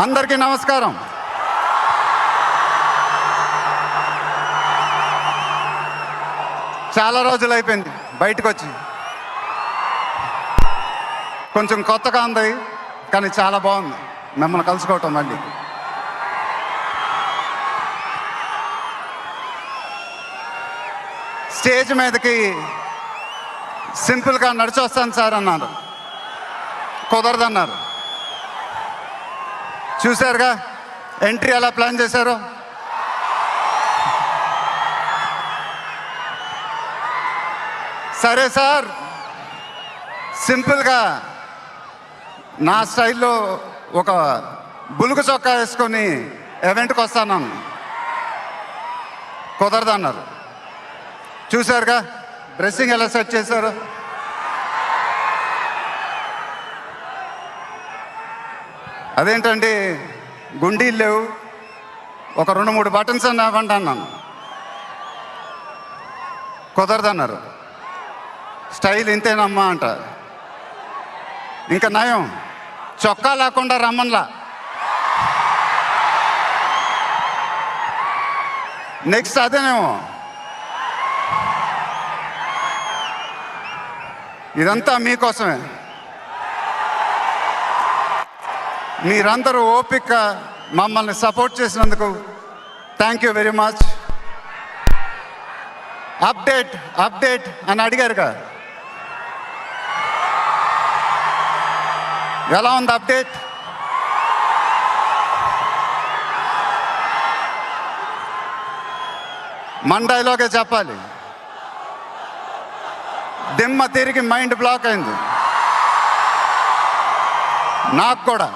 అందరికీ నమస్కారం. చాలా రోజులు అయిపోయింది బయటకు వచ్చి. కొంచెం కొత్తగా ఉంది, కానీ చాలా బాగుంది మిమ్మల్ని కలుసుకోవటం. మళ్ళీ స్టేజ్ మీదకి సింపుల్గా నడిచి వస్తాను సార్ అన్నారు. కుదరదన్నారు. చూశారుగా ఎంట్రీ ఎలా ప్లాన్ చేశారో. సరే సార్, సింపుల్గా నా స్టైల్లో ఒక బులుగు చొక్కా వేసుకొని ఈవెంట్కి వస్తాను. కుదరదన్నారు. చూశారుగా డ్రెస్సింగ్ ఎలా సెట్ చేశారు. అదేంటండి గుండీలు లేవు, ఒక 2-3 బటన్స్ అని ఇవ్వండి అన్నాను. కుదరదన్నారు. స్టైల్ ఇంతేనమ్మా అంట. ఇంకా నయం, చొక్కా లేకుండా రమ్మన్లా. నెక్స్ట్ అదేనేమో. ఇదంతా మీకోసమే. మీరందరూ ఓపిక మమ్మల్ని సపోర్ట్ చేసినందుకు thank you very much. Update update అని అడిగారుగా, ఎలా ఉంది అప్డేట్? మండైలోకే చెప్పాలి. దిమ్మ తిరిగి మైండ్ బ్లాక్ అయింది నాకు కూడా.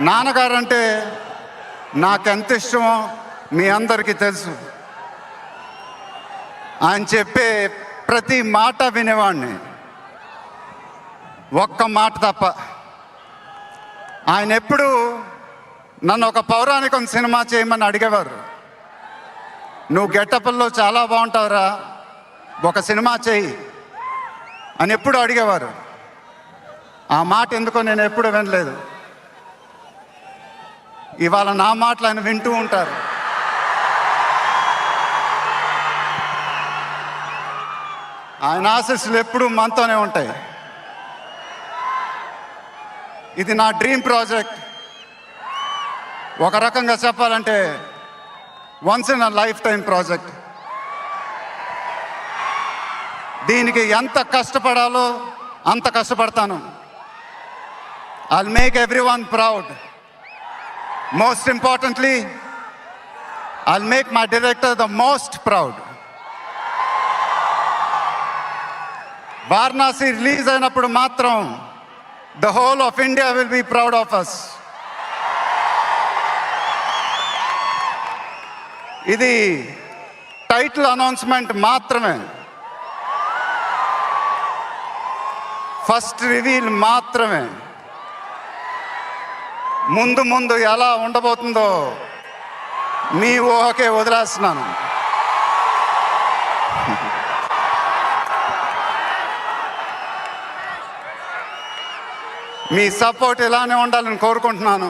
నాన్నగారంటే నాకెంత ఇష్టమో మీ అందరికీ తెలుసు. ఆయన చెప్పే ప్రతి మాట వినేవాడిని, ఒక్క మాట తప్ప. ఆయన ఎప్పుడు నన్ను ఒక పౌరాణికం సినిమా చేయమని అడిగేవారు. నువ్వు గెటప్ల్లో చాలా బాగుంటావురా, ఒక సినిమా చేయి అని ఎప్పుడు అడిగేవారు. ఆ మాట ఎందుకో నేను ఎప్పుడు వినలేదు. ఇవాళ నా మాటలు ఆయన వింటూ ఉంటారు. ఆయన ఆశీస్సులు ఎప్పుడూ మనతోనే ఉంటాయి. ఇది నా డ్రీమ్ ప్రాజెక్ట్. ఒక రకంగా చెప్పాలంటే once in a life time project. దీనికి ఎంత కష్టపడాలో అంత కష్టపడతాను. I'll make everyone proud. Most importantly, I'll make my director the most proud. Varanasi release అయినప్పుడు మాత్రం the whole of India will be proud of us. ఇది టైటిల్ అనౌన్స్మెంట్ మాత్రమే, first reveal మాత్రమే. ముందు ముందు ఎలా ఉండబోతుందో మీ ఊహకే వదిలేస్తున్నాను. మీ సపోర్ట్ ఇలానే ఉండాలని కోరుకుంటున్నాను.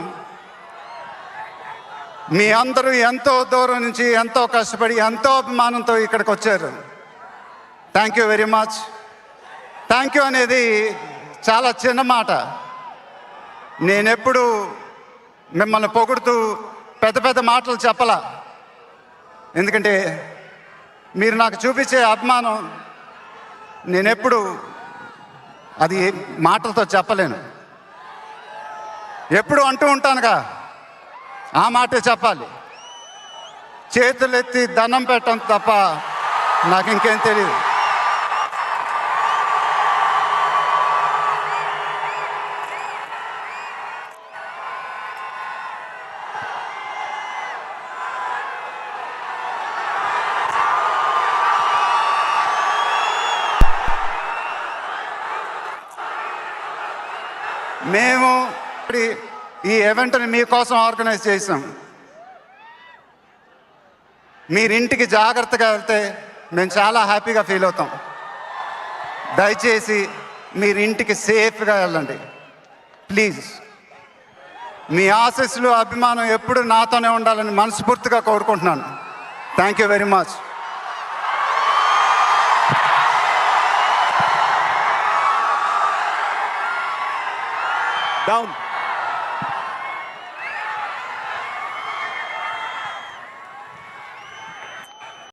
మీ అందరూ ఎంతో దూరం నుంచి ఎంతో కష్టపడి ఎంతో అభిమానంతో ఇక్కడికి వచ్చారు. Thank you very much. Thank you అనేది చాలా చిన్న మాట. నేనెప్పుడు మిమ్మల్ని పొగుడుతూ పెద్ద పెద్ద మాటలు చెప్పలా. ఎందుకంటే మీరు నాకు చూపించే అభిమానం నేనెప్పుడు అది మాటలతో చెప్పలేను. ఎప్పుడు అంటూ ఉంటానుగా, ఆ మాటే చెప్పాలి. చేతులెత్తి దండం పెట్టడం తప్ప నాకు ఇంకేం తెలియదు. మేము ఈ ఈవెంట్ని మీకోసం ఆర్గనైజ్ చేసాం. మీరింటికి జాగ్రత్తగా వెళ్తే మేము చాలా హ్యాపీగా ఫీల్ అవుతాం. దయచేసి మీరు ఇంటికి సేఫ్గా వెళ్ళండి ప్లీజ్. మీ ఆశీస్సులు అభిమానం ఎప్పుడు నాతోనే ఉండాలని మనస్ఫూర్తిగా కోరుకుంటున్నాను. Thank you very much. Down